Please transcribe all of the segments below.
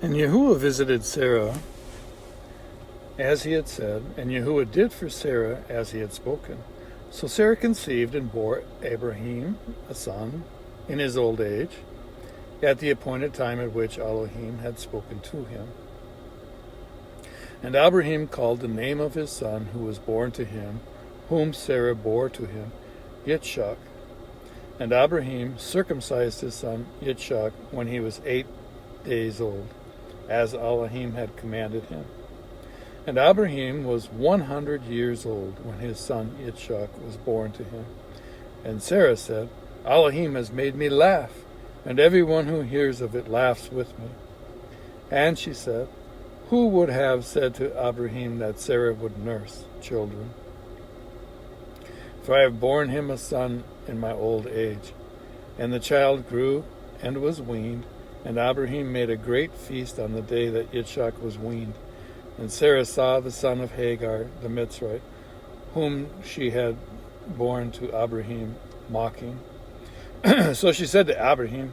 And Yahuah visited Sarah as he had said, and Yahuah did for Sarah as he had spoken. So Sarah conceived and bore Abraham a son in his old age, at the appointed time at which Elohim had spoken to him. And Abraham called the name of his son who was born to him, whom Sarah bore to him, Yitzchak. And Abraham circumcised his son Yitzchak when he was 8 days old, as Elohim had commanded him. And Abraham was 100 years old when his son Yitzchak was born to him. And Sarah said, Elohim has made me laugh, and everyone who hears of it laughs with me. And she said, who would have said to Abraham that Sarah would nurse children? For I have borne him a son in my old age. And the child grew and was weaned, and Abraham made a great feast on the day that Yitzchak was weaned. And Sarah saw the son of Hagar the Mitzrite, whom she had borne to Abraham, mocking. So she said to Abraham,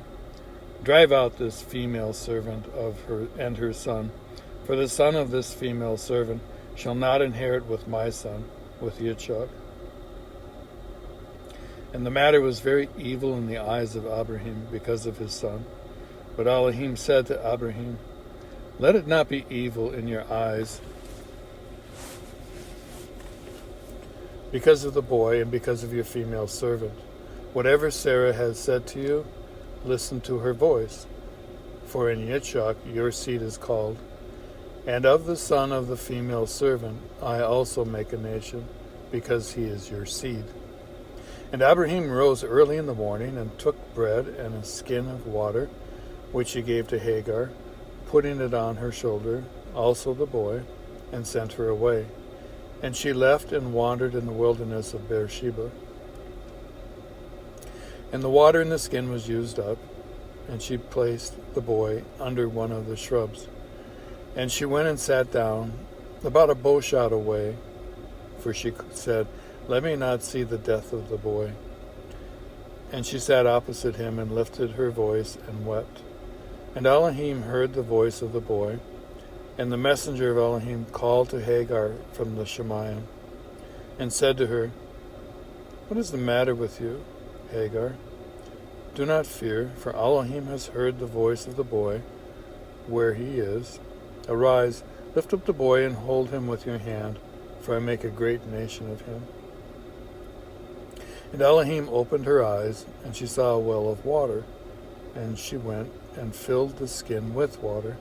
drive out this female servant of her and her son, for the son of this female servant shall not inherit with my son, with Yitzchak. And the matter was very evil in the eyes of Abraham because of his son. But Elohim said to Abraham, let it not be evil in your eyes because of the boy and because of your female servant. Whatever Sarah has said to you, listen to her voice. For in Yitzchak your seed is called. And of the son of the female servant I also make a nation, because he is your seed. And Abraham rose early in the morning and took bread and a skin of water, which he gave to Hagar, putting it on her shoulder, also the boy, and sent her away. And she left and wandered in the wilderness of Beersheba. And the water in the skin was used up, and she placed the boy under one of the shrubs. And she went and sat down about a bow shot away, for she said, let me not see the death of the boy. And she sat opposite him and lifted her voice and wept. And Elohim heard the voice of the boy, and the messenger of Elohim called to Hagar from the Shemayim, and said to her, what is the matter with you, Hagar? Do not fear, for Elohim has heard the voice of the boy, where he is. Arise, lift up the boy and hold him with your hand, for I make a great nation of him. And Elohim opened her eyes, and she saw a well of water, and she went and filled the skin with water,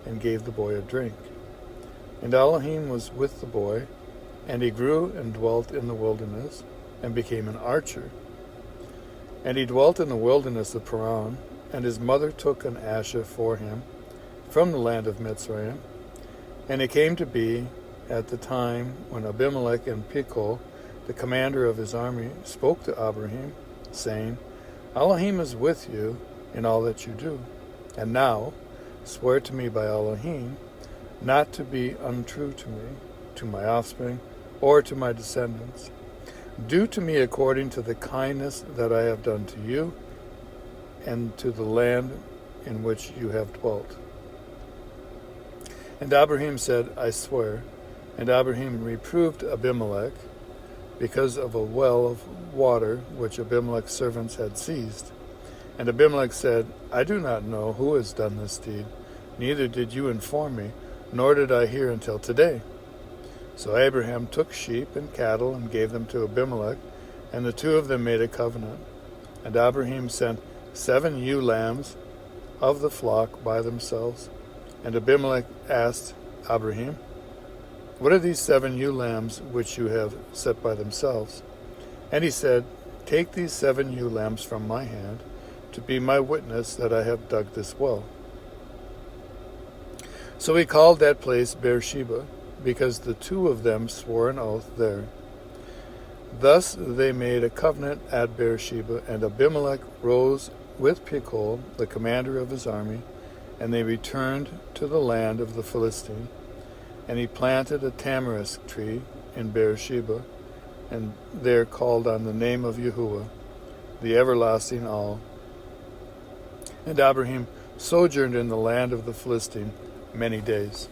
and gave the boy a drink. And Elohim was with the boy, and he grew and dwelt in the wilderness, and became an archer. And he dwelt in the wilderness of Paran, and his mother took an asher for him from the land of Mitzrayim. And it came to be at the time when Abimelech and Pichol, the commander of his army, spoke to Abraham, saying, Elohim is with you in all that you do. And now, swear to me by Elohim, not to be untrue to me, to my offspring, or to my descendants. Do to me according to the kindness that I have done to you, and to the land in which you have dwelt. And Abraham said, I swear. And Abraham reproved Abimelech, because of a well of water which Abimelech's servants had seized. And Abimelech said, I do not know who has done this deed, neither did you inform me, nor did I hear until today. So Abraham took sheep and cattle and gave them to Abimelech, and the two of them made a covenant. And Abraham sent 7 ewe lambs of the flock by themselves. And Abimelech asked Abraham, what are these 7 ewe lambs which you have set by themselves? And he said, take these 7 ewe lambs from my hand, to be my witness that I have dug this well. So he called that place Beersheba, because the two of them swore an oath there. Thus they made a covenant at Beersheba, and Abimelech rose with Pichol, the commander of his army, and they returned to the land of the Philistine. And he planted a tamarisk tree in Beersheba, and there called on the name of Yahuah, the everlasting all. And Abraham sojourned in the land of the Philistine many days.